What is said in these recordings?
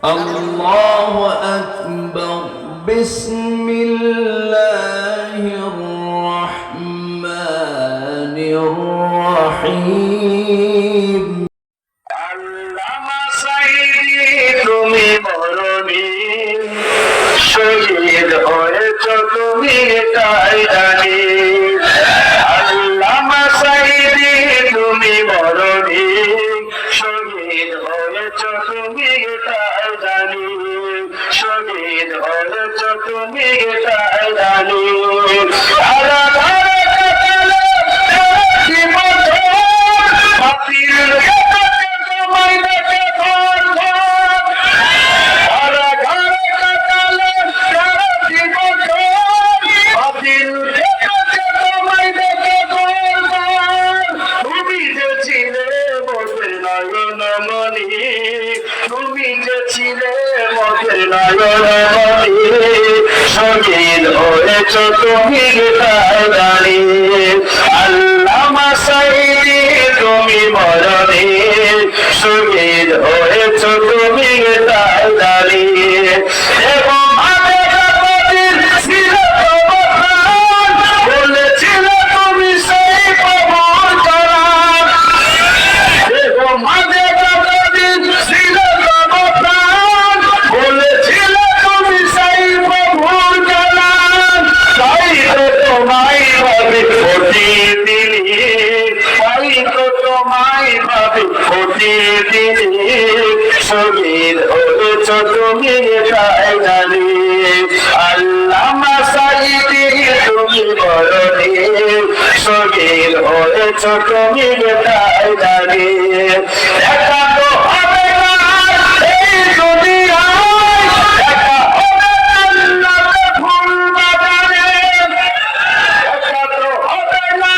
الله أكبر بسم الله الرحمن الرحيم আল্লামা সাঈদী তুমি মরণী শহীদ হয়েছ তুমি তাই জানি আল্লামা সাঈদী তুমি মরণী শহীদ হয়েছ তুমি তাই জানি শহীদ হয়েছ তুমি তাই জানি তুমি যে ছিলে মতের নয়নমণি শহীদ হয়েছ তুমি তাই জানি আল্লামা সাঈদী তুমি মরণী শহীদ হয়েছ তুমি তাই জানি এবং শহীদ হয়েছ তুমি তাই জানি আল্লামা সাঈদী তুমি মরণী শহীদ হয়েছ তুমি তাই জানি দেখা তো হবে না এই দুনিয়ায় দেখা হবে জান্নাতে ফুল বাগানে দেখা তো হবে না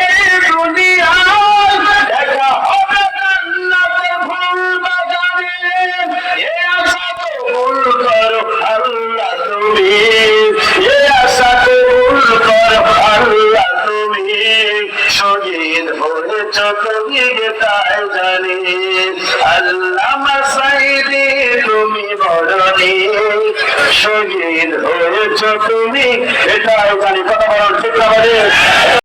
এই দুনিয়ায় দেখা হবে জান্নাতে ফুল বাগানে এ আশা কবুল করো আল্লাহ তুমি এ আশা কবুল করো আল্লাহ তুমি শহীদ হয়েছ তুমি তাই জানি আল্লামা সাঈদী তুমি মরণী শহীদ হয়েছ তুমি এটাই জানি কথা বলার ঠিক না